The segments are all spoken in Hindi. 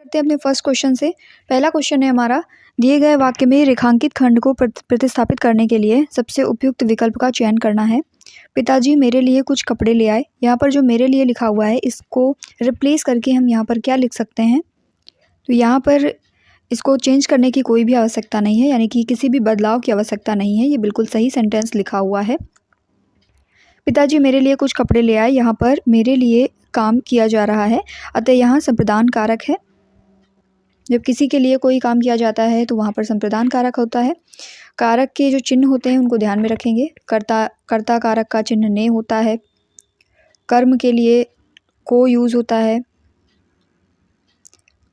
करते हैं अपने फर्स्ट क्वेश्चन से। पहला क्वेश्चन है हमारा, दिए गए वाक्य में रेखांकित खंड को प्रतिस्थापित करने के लिए सबसे उपयुक्त विकल्प का चयन करना है। पिताजी मेरे लिए कुछ कपड़े ले आए। यहाँ पर जो मेरे लिए लिखा हुआ है इसको रिप्लेस करके हम यहाँ पर क्या लिख सकते हैं, तो यहाँ पर इसको चेंज करने की कोई भी आवश्यकता नहीं है, यानी कि किसी भी बदलाव की आवश्यकता नहीं है। ये बिल्कुल सही सेंटेंस लिखा हुआ है। पिताजी मेरे लिए कुछ कपड़े ले आए, यहाँ पर मेरे लिए काम किया जा रहा है, अतः यहाँ संप्रदान कारक है। जब किसी के लिए कोई काम किया जाता है तो वहाँ पर संप्रदान कारक होता है। कारक के जो चिन्ह होते हैं उनको ध्यान में रखेंगे। कर्ता कारक का चिन्ह ने होता है। कर्म के लिए को यूज़ होता है।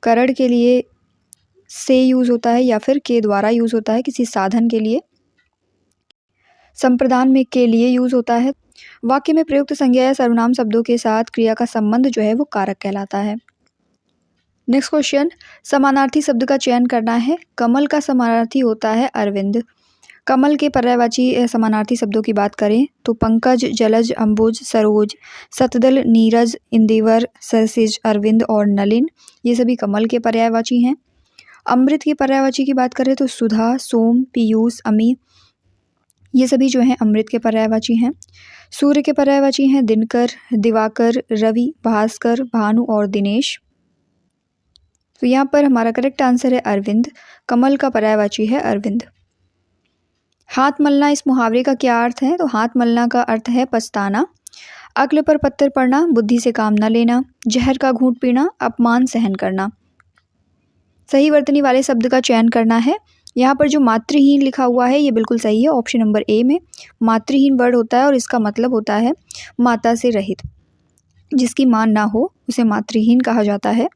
करण के लिए से यूज़ होता है या फिर के द्वारा यूज़ होता है किसी साधन के लिए। संप्रदान में के लिए यूज़ होता है। वाक्य में प्रयुक्त संज्ञा या सर्वनाम शब्दों के साथ क्रिया का संबंध जो है वो कारक कहलाता है। नेक्स्ट क्वेश्चन, समानार्थी शब्द का चयन करना है। कमल का समानार्थी होता है अरविंद। कमल के पर्यायवाची समानार्थी शब्दों की बात करें तो पंकज, जलज, अंबुज, सरोज, सतदल, नीरज, इंदिवर, सरसिज, अरविंद और नलिन, ये सभी कमल के पर्यायवाची हैं। अमृत के पर्यायवाची की बात करें तो सुधा, सोम, पीयूष, अमी, ये सभी जो हैं अमृत के पर्यायवाची हैं। सूर्य के पर्यायवाची हैं दिनकर, दिवाकर, रवि, भास्कर, भानु और दिनेश। तो यहाँ पर हमारा करेक्ट आंसर है अरविंद। कमल का पर्यायवाची है अरविंद। हाथ मलना, इस मुहावरे का क्या अर्थ है, तो हाथ मलना का अर्थ है पछताना। अक्ल पर पत्थर पड़ना, बुद्धि से काम न लेना। जहर का घूंट पीना, अपमान सहन करना। सही वर्तनी वाले शब्द का चयन करना है। यहाँ पर जो मातृहीन लिखा हुआ है ये बिल्कुल सही है। ऑप्शन नंबर ए में मातृहीन वर्ड होता है और इसका मतलब होता है माता से रहित। जिसकी मां ना हो उसे मातृहीन कहा जाता है।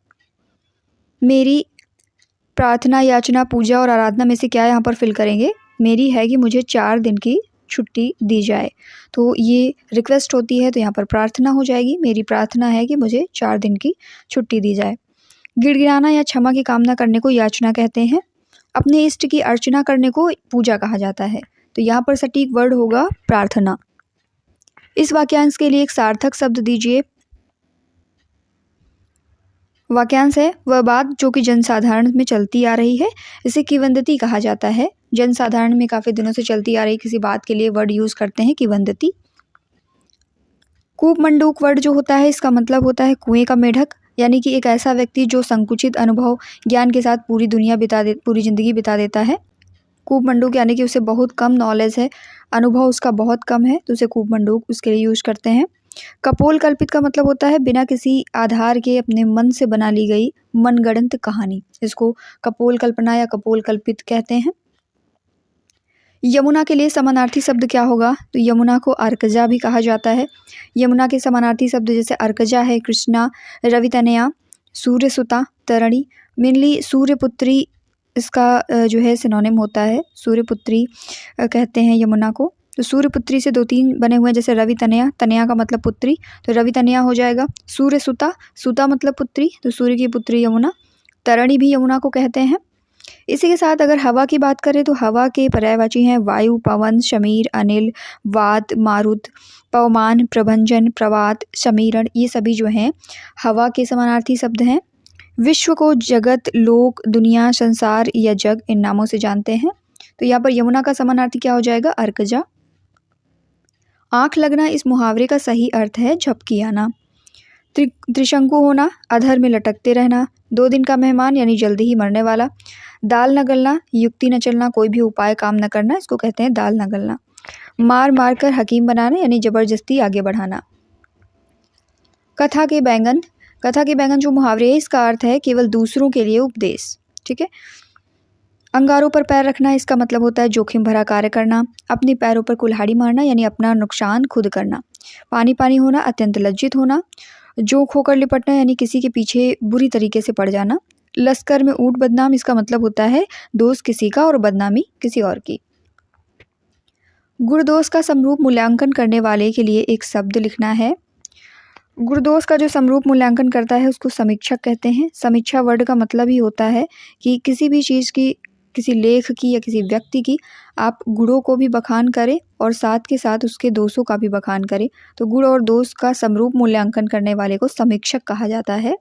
मेरी प्रार्थना, याचना, पूजा और आराधना में से क्या यहाँ पर फिल करेंगे। मेरी है कि मुझे 4 दिन की छुट्टी दी जाए, तो ये रिक्वेस्ट होती है तो यहाँ पर प्रार्थना हो जाएगी। मेरी प्रार्थना है कि मुझे 4 दिन की छुट्टी दी जाए। गिड़गिड़ाना या क्षमा की कामना करने को याचना कहते हैं। अपने इष्ट की अर्चना करने को पूजा कहा जाता है, तो यहाँ पर सटीक वर्ड होगा प्रार्थना। इस वाक्यांश के लिए एक सार्थक शब्द दीजिए। वाक्यांश है, वह बात जो कि जनसाधारण में चलती आ रही है, इसे किंवदंती कहा जाता है। जनसाधारण में काफ़ी दिनों से चलती आ रही किसी बात के लिए वर्ड यूज़ करते हैं किंवदंती। कूपमंडूक वर्ड जो होता है इसका मतलब होता है कुएं का मेढक, यानी कि एक ऐसा व्यक्ति जो संकुचित अनुभव ज्ञान के साथ पूरी ज़िंदगी बिता देता है। कूपमंडूक यानी कि उसे बहुत कम नॉलेज है, अनुभव उसका बहुत कम है, तो उसे कूपमंडूक उसके लिए यूज़ करते हैं। कपोल कल्पित का मतलब होता है बिना किसी आधार के अपने मन से बना ली गई मनगढ़ंत कहानी, इसको कपोल कल्पना या कपोल कल्पित कहते हैं। यमुना के लिए समानार्थी शब्द क्या होगा, तो यमुना को अर्कजा भी कहा जाता है। यमुना के समानार्थी शब्द जैसे अर्कजा है कृष्णा, रवितनया, सूर्यसुता, तरणी। मेनली सूर्यपुत्री इसका जो है सिनोनिम होता है, सूर्यपुत्री कहते हैं यमुना को। तो सूर्यपुत्री से 2-3 बने हुए हैं, जैसे रवितनया, तनया का मतलब पुत्री, तो रवितनया हो जाएगा। सूर्यसुता, सुता मतलब पुत्री, तो सूर्य की पुत्री यमुना। तरणी भी यमुना को कहते हैं। इसी के साथ अगर हवा की बात करें तो हवा के पर्यायवाची हैं वायु, पवन, शमीर, अनिल, वात, मारुत, पवमान, प्रभंजन, प्रवात, समीरण, ये सभी जो हैं हवा के समानार्थी शब्द हैं। विश्व को जगत, लोक, दुनिया, संसार या जग इन नामों से जानते हैं, तो यहाँ पर यमुना का समानार्थी क्या हो जाएगा, अर्कजा। आँख लगना, इस मुहावरे का सही अर्थ है झपकी आना। त्रिशंकु होना, अधर में लटकते रहना। 2 दिन का मेहमान यानी जल्दी ही मरने वाला। दाल न गलना, युक्ति न चलना, कोई भी उपाय काम न करना, इसको कहते हैं दाल न गलना। मार मार कर हकीम बनाना यानी जबरदस्ती आगे बढ़ाना। कथा के बैंगन, कथा के बैंगन जो मुहावरे है इसका अर्थ है केवल दूसरों के लिए उपदेश, ठीक है। अंगारों पर पैर रखना, इसका मतलब होता है जोखिम भरा कार्य करना। अपने पैरों पर कुल्हाड़ी मारना यानी अपना नुकसान खुद करना। पानी पानी होना, अत्यंत लज्जित होना। जोक होकर लिपटना यानी किसी के पीछे बुरी तरीके से पड़ जाना। लश्कर में ऊंट बदनाम, इसका मतलब होता है दोष किसी का और बदनामी किसी और की। गुण दोष का समरूप मूल्यांकन करने वाले के लिए एक शब्द लिखना है। गुण दोष का जो समरूप मूल्यांकन करता है उसको समीक्षक कहते हैं। समीक्षा वर्ड का मतलब ही होता है कि किसी भी चीज़ की, किसी लेख की या किसी व्यक्ति की आप गुणों को भी बखान करें और साथ के साथ उसके दोषों का भी बखान करें, तो गुण और दोष का समरूप मूल्यांकन करने वाले को समीक्षक कहा जाता है।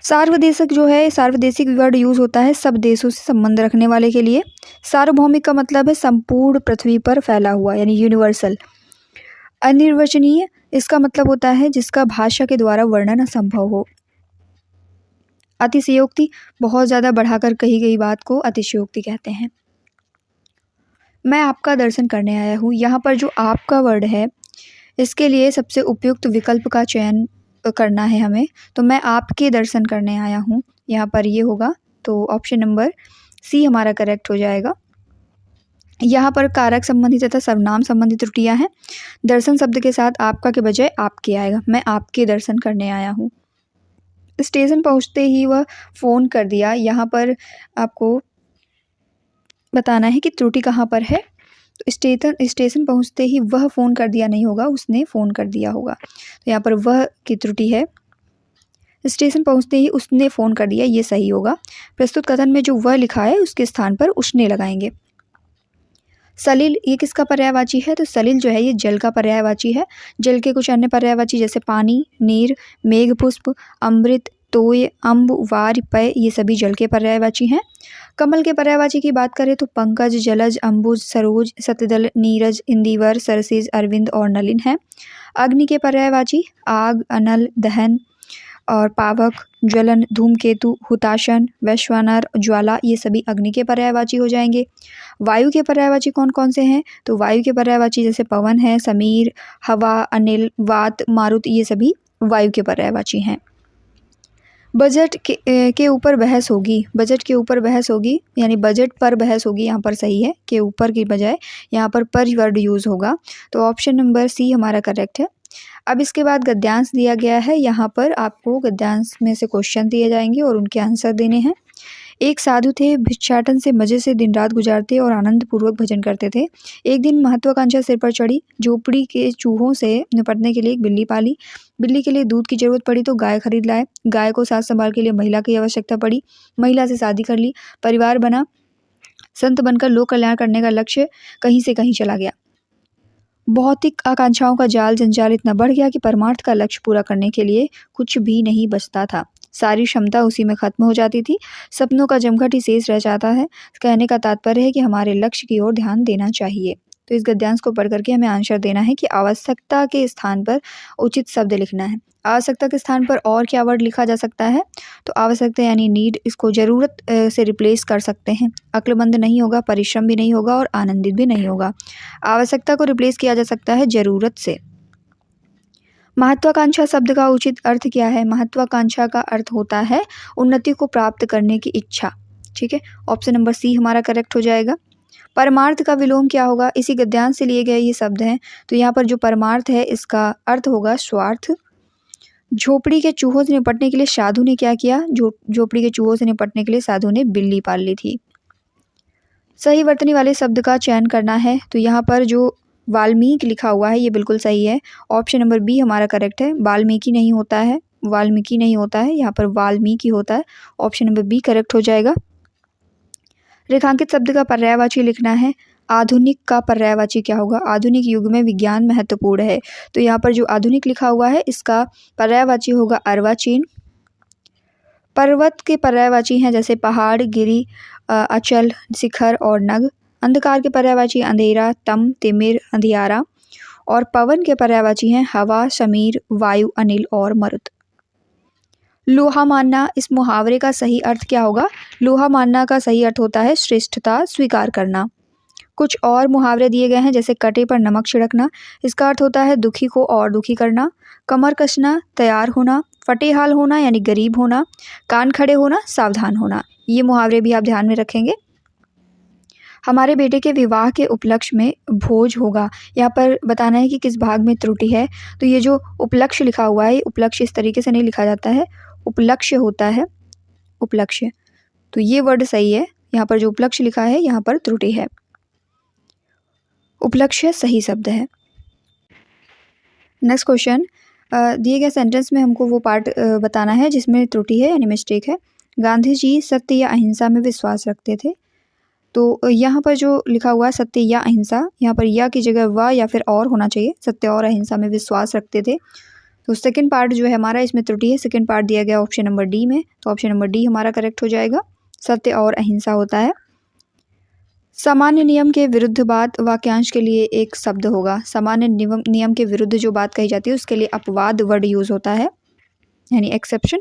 सार्वदेशिक जो है, सार्वदेशिक वर्ड यूज़ होता है सब देशों से संबंध रखने वाले के लिए। सार्वभौमिक का मतलब है संपूर्ण पृथ्वी पर फैला हुआ, यानी यूनिवर्सल। अनिर्वचनीय, इसका मतलब होता है जिसका भाषा के द्वारा वर्णन असंभव हो। अतिशयोक्ति, बहुत ज़्यादा बढ़ाकर कही गई बात को अतिशयोक्ति कहते हैं। मैं आपका दर्शन करने आया हूँ, यहाँ पर जो आपका वर्ड है इसके लिए सबसे उपयुक्त विकल्प का चयन करना है हमें। तो मैं आपके दर्शन करने आया हूँ, यहाँ पर ये होगा, तो ऑप्शन नंबर सी हमारा करेक्ट हो जाएगा। यहाँ पर कारक संबंधी तथा सर्वनाम संबंधी त्रुटियां हैं। दर्शन शब्द के साथ आपका के बजाय आपके आएगा। मैं आपके दर्शन करने आया हूँ। स्टेशन पहुँचते ही वह फ़ोन कर दिया, यहाँ पर आपको बताना है कि त्रुटि कहाँ पर है। तो स्टेशन पहुँचते ही वह फ़ोन कर दिया नहीं होगा, उसने फ़ोन कर दिया होगा। तो यहाँ पर वह की त्रुटि है। स्टेशन पहुँचते ही उसने फ़ोन कर दिया, ये सही होगा। प्रस्तुत कथन में जो वह लिखा है उसके स्थान पर उसने लगाएंगे। सलिल, ये किसका पर्यायवाची है? तो सलिल जो है ये जल का पर्यायवाची है। जल के कुछ अन्य पर्यायवाची जैसे पानी, नीर, मेघ पुष्प, अमृत, तोय, अम्ब, वार, पय, ये सभी जल के पर्यायवाची हैं। कमल के पर्यायवाची की बात करें तो पंकज, जलज, अम्बुज, सरोज, सतदल, नीरज, इंदिवर, सरसिज, अरविंद और नलिन हैं। अग्नि के पर्यायवाची आग, अनल, दहन और पावक, ज्वलन, धूमकेतु, हुताशन, वैश्वानर, ज्वाला, ये सभी अग्नि के पर्यायवाची हो जाएंगे। वायु के पर्यायवाची कौन कौन से हैं? तो वायु के पर्यायवाची जैसे पवन है, समीर, हवा, अनिल, वात, मारुत, ये सभी वायु के पर्यायवाची हैं। बजट के ऊपर बहस होगी, बजट के ऊपर बहस होगी, यानी बजट पर बहस होगी, यहाँ पर सही है, के ऊपर की बजाय यहाँ पर वर्ड यूज़ होगा। तो ऑप्शन नंबर सी हमारा करेक्ट है। अब इसके बाद गद्यांश दिया गया है, यहाँ पर आपको गद्यांश में से क्वेश्चन दिए जाएंगे और उनके आंसर देने हैं। एक साधु थे, भिक्षाटन से मज़े से दिन रात गुजारते और आनंद पूर्वक भजन करते थे। एक दिन महत्वाकांक्षा सिर पर चढ़ी, झोपड़ी के चूहों से निपटने के लिए एक बिल्ली पाली। बिल्ली के लिए दूध की जरूरत पड़ी तो गाय खरीद लाए। गाय को साथ संभाल के लिए महिला की आवश्यकता पड़ी, महिला से शादी कर ली, परिवार बना। संत बनकर लोक कल्याण करने का लक्ष्य कहीं से कहीं चला गया। भौतिक आकांक्षाओं का जाल जंजाल इतना बढ़ गया कि परमार्थ का लक्ष्य पूरा करने के लिए कुछ भी नहीं बचता था। सारी क्षमता उसी में खत्म हो जाती थी। सपनों का जमघट ही शेष रह जाता है। कहने का तात्पर्य है कि हमारे लक्ष्य की ओर ध्यान देना चाहिए। तो इस गद्यांश को पढ़ करके हमें आंसर देना है कि आवश्यकता के स्थान पर उचित शब्द लिखना है। आवश्यकता के स्थान पर और क्या वर्ड लिखा जा सकता है? तो आवश्यकता यानी नीड, इसको ज़रूरत से रिप्लेस कर सकते हैं। अक्लमंद नहीं होगा, परिश्रम भी नहीं होगा और आनंदित भी नहीं होगा। आवश्यकता को रिप्लेस किया जा सकता है ज़रूरत से। महत्वाकांक्षा शब्द का उचित अर्थ क्या है? महत्वाकांक्षा का अर्थ होता है उन्नति को प्राप्त करने की इच्छा। ठीक है, ऑप्शन नंबर सी हमारा करेक्ट हो जाएगा। परमार्थ का विलोम क्या होगा? इसी गद्यांश से लिए गए ये शब्द हैं। तो यहाँ पर जो परमार्थ है इसका अर्थ होगा स्वार्थ। झोपड़ी के चूहों से निपटने के लिए साधु ने क्या किया? झोपड़ी के चूहों से निपटने के लिए साधु ने बिल्ली पाल ली थी। सही वर्तनी वाले शब्द का चयन करना है। तो यहाँ पर जो वाल्मीकि लिखा हुआ है ये बिल्कुल सही है। ऑप्शन नंबर बी हमारा करेक्ट है। वाल्मीकि नहीं होता है, वाल्मीकि नहीं होता है, यहाँ पर वाल्मीकि होता है। ऑप्शन नंबर बी करेक्ट हो जाएगा। रेखांकित शब्द का पर्यायवाची लिखना है। आधुनिक का पर्यायवाची क्या होगा? आधुनिक युग में विज्ञान महत्वपूर्ण है। तो यहाँ पर जो आधुनिक लिखा हुआ है इसका पर्यायवाची होगा अर्वाचीन। पर्वत के पर्यायवाची हैं जैसे पहाड़, गिरी, अचल, शिखर और नग। अंधकार के पर्यायवाची अंधेरा, तम, तिमिर, अंधियारा। और पवन के पर्यायवाची हैं हवा, समीर, वायु, अनिल और मरुत। लोहा मानना, इस मुहावरे का सही अर्थ क्या होगा? लोहा मानना का सही अर्थ होता है श्रेष्ठता स्वीकार करना। कुछ और मुहावरे दिए गए हैं जैसे कटे पर नमक छिड़कना, इसका अर्थ होता है दुखी को और दुखी करना। कमर कसना, तैयार होना। फटे हाल होना यानी गरीब होना। कान खड़े होना, सावधान होना। ये मुहावरे भी आप ध्यान में रखेंगे। हमारे बेटे के विवाह के उपलक्ष्य में भोज होगा, यहाँ पर बताना है कि किस भाग में त्रुटि है। तो ये जो उपलक्ष्य लिखा हुआ है, उपलक्ष्य इस तरीके से नहीं लिखा जाता है, उपलक्ष्य होता है, उपलक्ष्य। तो ये वर्ड सही है, यहाँ पर जो उपलक्ष्य लिखा है यहाँ पर त्रुटि है। उपलक्ष्य सही शब्द है। नेक्स्ट क्वेश्चन, दिए गए सेंटेंस में हमको वो पार्ट बताना है जिसमें त्रुटि है यानी मिस्टेक है। गांधी जी सत्य या अहिंसा में विश्वास रखते थे। तो यहाँ पर जो लिखा हुआ है सत्य या अहिंसा, यहाँ पर या की जगह व या फिर और होना चाहिए। सत्य और अहिंसा में विश्वास रखते थे, तो सेकंड पार्ट जो है हमारा इसमें त्रुटि है, सेकंड पार्ट दिया गया ऑप्शन नंबर डी में, तो ऑप्शन नंबर डी हमारा करेक्ट हो जाएगा। सत्य और अहिंसा होता है। सामान्य नियम के विरुद्ध बात वाक्यांश के लिए एक शब्द होगा। सामान्य नियम के विरुद्ध जो बात कही जाती है उसके लिए अपवाद वर्ड यूज होता है, यानी एक्सेप्शन।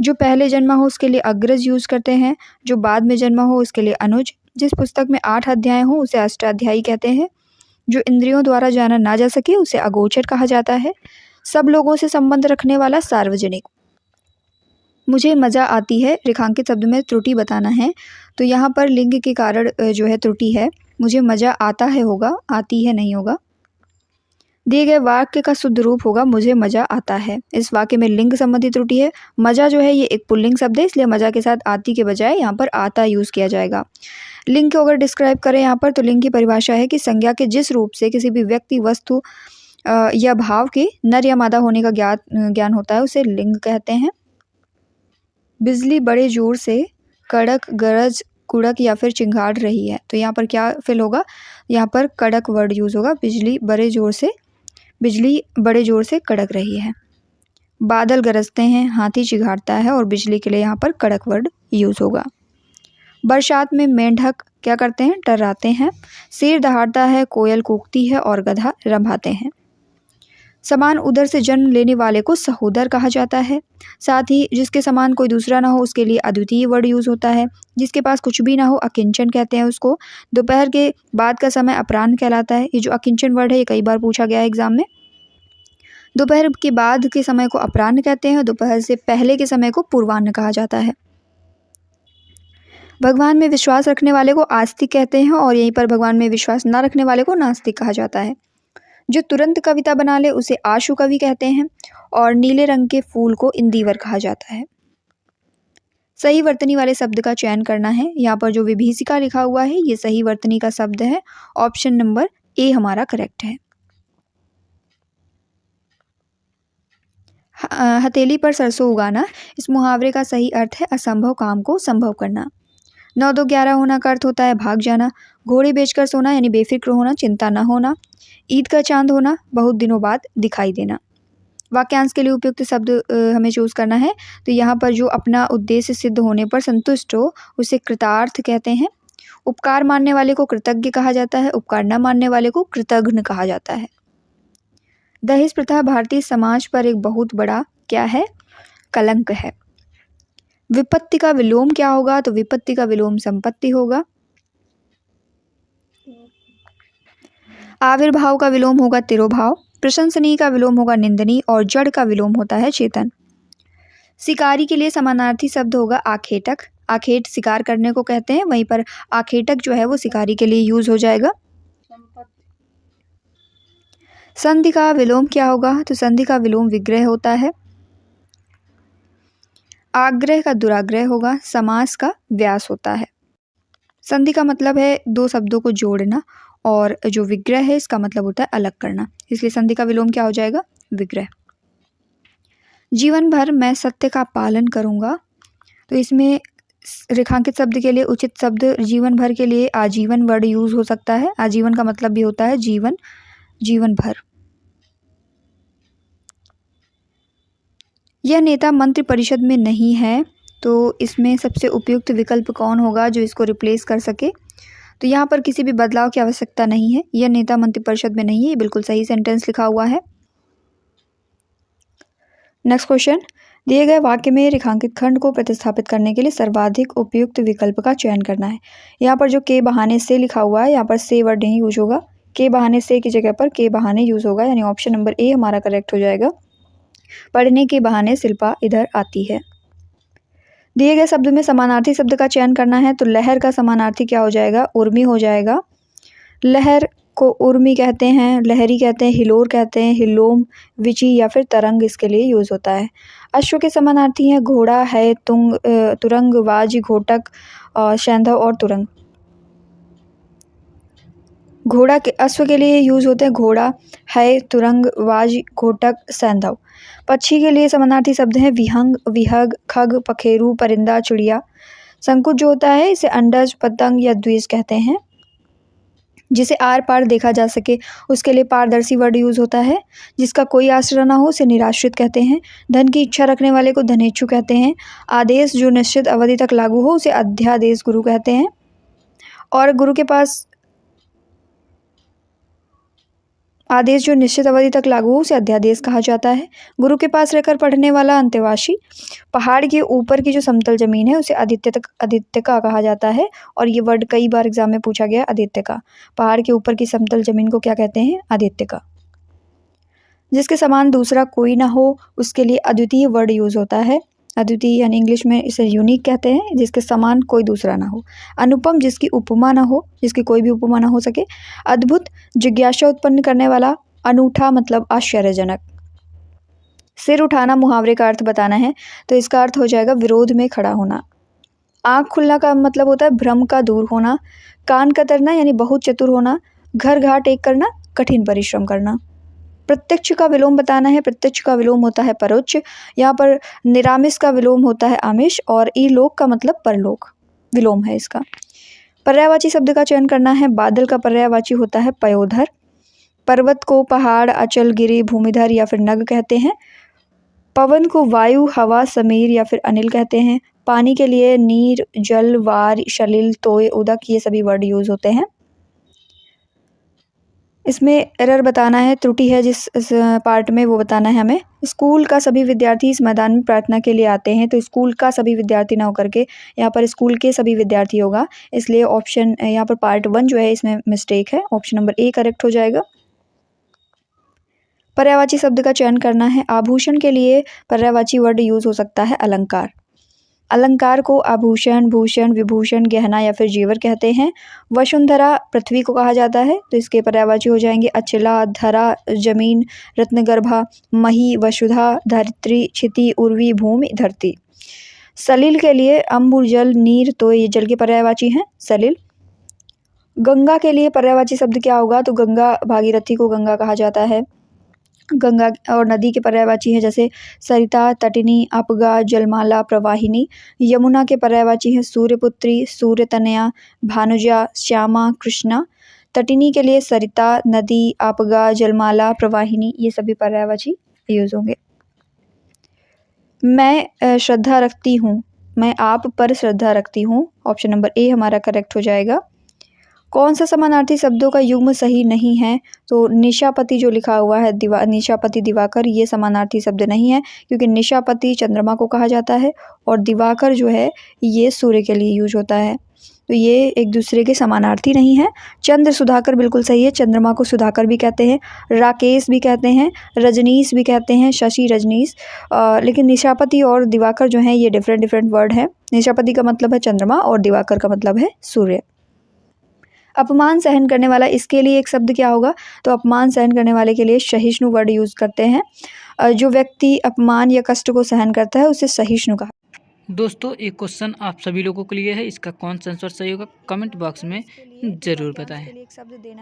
जो पहले जन्मा हो उसके लिए अग्रज यूज करते हैं, जो बाद में जन्मा हो उसके लिए अनुज। जिस पुस्तक में 8 अध्याय हो उसे अष्टाध्यायी कहते हैं। जो इंद्रियों द्वारा जाना ना जा सके उसे अगोचर कहा जाता है। सब लोगों से संबंध रखने वाला सार्वजनिक। मुझे मज़ा आती है रेखांकित शब्द में त्रुटि बताना है, तो यहाँ पर लिंग के कारण जो है त्रुटि है। मुझे मज़ा आता है होगा, आती है नहीं होगा। दिए गए वाक्य का शुद्ध रूप होगा मुझे मज़ा आता है। इस वाक्य में लिंग संबंधी त्रुटि है। मज़ा जो है ये एक पुल्लिंग शब्द है, इसलिए मज़ा के साथ आती के बजाय यहाँ पर आता यूज़ किया जाएगा। लिंग को अगर डिस्क्राइब करें यहाँ पर, तो लिंग की परिभाषा है कि संज्ञा के जिस रूप से किसी भी व्यक्ति, वस्तु या भाव के नर या मादा होने का ज्ञान होता है उसे लिंग कहते हैं। बिजली बड़े जोर से कड़क, गरज, कुड़क या फिर चिंगाड़ रही है, तो यहाँ पर क्या फिल होगा, यहाँ पर कड़क वर्ड यूज़ होगा। बिजली बड़े जोर से कड़क रही है। बादल गरजते हैं, हाथी चिघाड़ता है, और बिजली के लिए यहाँ पर कड़क वर्ड यूज़ होगा। बरसात में मेंढक क्या करते हैं, टर्राते हैं। शेर दहाड़ता है, कोयल कूकती है, और गधा रंभाते हैं। समान उदर से जन्म लेने वाले को सहोदर कहा जाता है। साथ ही जिसके समान कोई दूसरा ना हो उसके लिए अद्वितीय वर्ड यूज़ होता है। जिसके पास कुछ भी ना हो अकिंचन कहते हैं उसको। दोपहर के बाद का समय अपराह्न कहलाता है। ये जो अकिंचन वर्ड है ये कई बार पूछा गया है एग्जाम में। दोपहर के बाद के समय को अपराह्न कहते हैं, दोपहर से पहले के समय को पूर्वाह्न कहा जाता है। भगवान में विश्वास रखने वाले को आस्तिक कहते हैं, और यहीं पर भगवान में विश्वास न रखने वाले को नास्तिक कहा जाता है। जो तुरंत कविता बना ले उसे आशु कवि कहते हैं, और नीले रंग के फूल को इंदिवर कहा जाता है। सही वर्तनी वाले शब्द का चयन करना है। यहाँ पर जो विभीषिका लिखा हुआ है ये सही वर्तनी का शब्द है। ऑप्शन नंबर ए हमारा करेक्ट है। हथेली पर सरसों उगाना, इस मुहावरे का सही अर्थ है असंभव काम को संभव करना। 9 2 11 होना का अर्थ होता है भाग जाना। घोड़े बेचकर सोना यानी बेफिक्र होना, चिंता न होना। ईद का चांद होना, बहुत दिनों बाद दिखाई देना। वाक्यांश के लिए उपयुक्त शब्द हमें चूज करना है, तो यहाँ पर जो अपना उद्देश्य सिद्ध होने पर संतुष्ट हो उसे कृतार्थ कहते हैं। उपकार मानने वाले को कृतज्ञ कहा जाता है, उपकार न मानने वाले को कृतघ्न कहा जाता है। दहेज प्रथा भारतीय समाज पर एक बहुत बड़ा क्या है, कलंक है। विपत्ति का विलोम क्या होगा, तो विपत्ति का विलोम संपत्ति होगा। आविर्भाव का विलोम होगा तिरोभाव। प्रशंसनीय का विलोम होगा निंदनीय, और जड़ का विलोम होता है चेतन। शिकारी के लिए समानार्थी शब्द होगा आखेटक। आखेट शिकार करने को कहते हैं, वहीं पर आखेटक जो है वो शिकारी के लिए यूज हो जाएगा। संधि का विलोम क्या होगा, तो संधि का विलोम विग्रह होता है। आग्रह का दुराग्रह होगा। समास का व्यास होता है। संधि का मतलब है दो शब्दों को जोड़ना, और जो विग्रह है इसका मतलब होता है अलग करना, इसलिए संधि का विलोम क्या हो जाएगा, विग्रह। जीवन भर मैं सत्य का पालन करूंगा, तो इसमें रेखांकित शब्द के लिए उचित शब्द जीवन भर के लिए आजीवन वर्ड यूज हो सकता है। आजीवन का मतलब भी होता है जीवन, जीवन भर। यह नेता मंत्रि परिषद में नहीं है, तो इसमें सबसे उपयुक्त विकल्प कौन होगा जो इसको रिप्लेस कर सके, तो यहाँ पर किसी भी बदलाव की आवश्यकता नहीं है। यह नेता मंत्रिपरिषद में नहीं है, ये बिल्कुल सही सेंटेंस लिखा हुआ है। नेक्स्ट क्वेश्चन, दिए गए वाक्य में रेखांकित खंड को प्रतिस्थापित करने के लिए सर्वाधिक उपयुक्त विकल्प का चयन करना है। यहाँ पर जो के बहाने से लिखा हुआ है, यहाँ पर से वर्ड नहीं यूज होगा। के बहाने से की जगह पर के बहाने यूज होगा, यानी ऑप्शन नंबर ए हमारा करेक्ट हो जाएगा। पढ़ने के बहाने शिल्पा इधर आती है। दिए गए शब्द में समानार्थी शब्द का चयन करना है, तो लहर का समानार्थी क्या हो जाएगा, उर्मी हो जाएगा। लहर को उर्मी कहते हैं, लहरी कहते हैं, हिलोर कहते हैं, हिलोम, विची या फिर तरंग इसके लिए यूज होता है। अश्व के समानार्थी हैं घोड़ा है, तुरंग, वाज, घोटक, शैंधव और तुरंग। घोड़ा के अश्व के लिए यूज होते हैं घोड़ा है, तुरंग, वाज, घोटक, सैंधव। पक्षी के लिए समानार्थी शब्द हैं विहंग, विहग, खग, पखेरु, परिंदा, चिड़िया। शंकुच जो होता है इसे अंडज, पतंग या द्विज कहते हैं। जिसे आर पार देखा जा सके उसके लिए पारदर्शी वर्ड यूज़ होता है। जिसका कोई आश्रय ना हो उसे निराश्रित कहते हैं। धन की इच्छा रखने वाले को धनेच्छु कहते हैं। आदेश जो निश्चित अवधि तक लागू हो उसे अध्यादेश गुरु कहते हैं। और गुरु के पास आदेश जो निश्चित अवधि तक लागू हो उसे अध्यादेश कहा जाता है। गुरु के पास रहकर पढ़ने वाला अंतेवासी। पहाड़ के ऊपर की जो समतल जमीन है उसे आदित्यका कहा जाता है। और ये वर्ड कई बार एग्जाम में पूछा गया, आदित्यका। पहाड़ के ऊपर की समतल जमीन को क्या कहते हैं? आदित्यका। जिसके समान दूसरा कोई ना हो उसके लिए अद्वितीय वर्ड यूज होता है। अद्वितीय यानी इंग्लिश में इसे यूनिक कहते हैं, जिसके समान कोई दूसरा ना हो। अनुपम जिसकी उपमा ना हो, जिसकी कोई भी उपमा ना हो सके। अद्भुत जिज्ञासा उत्पन्न करने वाला। अनूठा मतलब आश्चर्यजनक। सिर उठाना मुहावरे का अर्थ बताना है तो इसका अर्थ हो जाएगा विरोध में खड़ा होना। आँख खुलना का मतलब होता है भ्रम का दूर होना। कान कतरना यानी बहुत चतुर होना। घर घाट एक करना, कठिन परिश्रम करना। प्रत्यक्ष का विलोम बताना है। प्रत्यक्ष का विलोम होता है परोक्ष। यहाँ पर निरामिष का विलोम होता है आमिष। और ईलोक का मतलब परलोक, विलोम है इसका। पर्यायवाची शब्द का चयन करना है। बादल का पर्यायवाची होता है पयोधर। पर्वत को पहाड़, अचल, गिरि, भूमिधर या फिर नग कहते हैं। पवन को वायु, हवा, समीर या फिर अनिल कहते हैं। पानी के लिए नीर, जल, वार, सलिल, तोय, उदक, ये सभी वर्ड यूज होते हैं। इसमें एरर बताना है, त्रुटि है जिस पार्ट में वो बताना है हमें। स्कूल का सभी विद्यार्थी इस मैदान में प्रार्थना के लिए आते हैं, तो स्कूल का सभी विद्यार्थी ना होकर के यहाँ पर स्कूल के सभी विद्यार्थी होगा, इसलिए ऑप्शन यहाँ पर पार्ट 1 जो है इसमें मिस्टेक है। ऑप्शन नंबर ए करेक्ट हो जाएगा। पर्यायवाची शब्द का चयन करना है। आभूषण के लिए पर्यायवाची वर्ड यूज हो सकता है अलंकार। अलंकार को आभूषण, भूषण, विभूषण, गहना या फिर जेवर कहते हैं। वसुंधरा पृथ्वी को कहा जाता है, तो इसके पर्यायवाची हो जाएंगे अचला, धरा, जमीन, रत्नगर्भा, मही, वसुधा, धरित्री, क्षिति, उर्वी, भूमि, धरती। सलिल के लिए अंबुर, जल, नीर, तो ये जल के पर्यायवाची हैं सलिल। गंगा के लिए पर्यायवाची शब्द क्या होगा? तो गंगा, भागीरथी को गंगा कहा जाता है। गंगा और नदी के पर्यायवाची है जैसे सरिता, तटिनी, अपगा, जलमाला, प्रवाहिनी। यमुना के पर्यायवाची है सूर्यपुत्री, सूर्यतनया, भानुजा, श्यामा, कृष्णा। तटिनी के लिए सरिता, नदी, अपगा, जलमाला, प्रवाहिनी, ये सभी पर्यायवाची यूज होंगे। मैं श्रद्धा रखती हूँ, मैं आप पर श्रद्धा रखती हूँ। ऑप्शन नंबर ए हमारा करेक्ट हो जाएगा। कौन सा समानार्थी शब्दों का युग्म सही नहीं है? तो निशापति जो लिखा हुआ है निशापति दिवाकर, ये समानार्थी शब्द नहीं है, क्योंकि निशापति चंद्रमा को कहा जाता है और दिवाकर जो है ये सूर्य के लिए यूज होता है, तो ये एक दूसरे के समानार्थी नहीं है। चंद्र सुधाकर बिल्कुल सही है, चंद्रमा को सुधाकर भी कहते हैं, राकेश भी कहते हैं, रजनीश भी कहते हैं, शशि रजनीश। लेकिन निशापति और दिवाकर जो हैं ये डिफरेंट वर्ड हैं। निशापति का मतलब है चंद्रमा और दिवाकर का मतलब है सूर्य। अपमान सहन करने वाला, इसके लिए एक शब्द क्या होगा? तो अपमान सहन करने वाले के लिए सहिष्णु वर्ड यूज करते हैं। जो व्यक्ति अपमान या कष्ट को सहन करता है उसे सहिष्णु कहा। दोस्तों एक क्वेश्चन आप सभी लोगों के लिए है, इसका कौन सा आंसर सही होगा कमेंट बॉक्स में जरूर बताएं। एक शब्द देना है।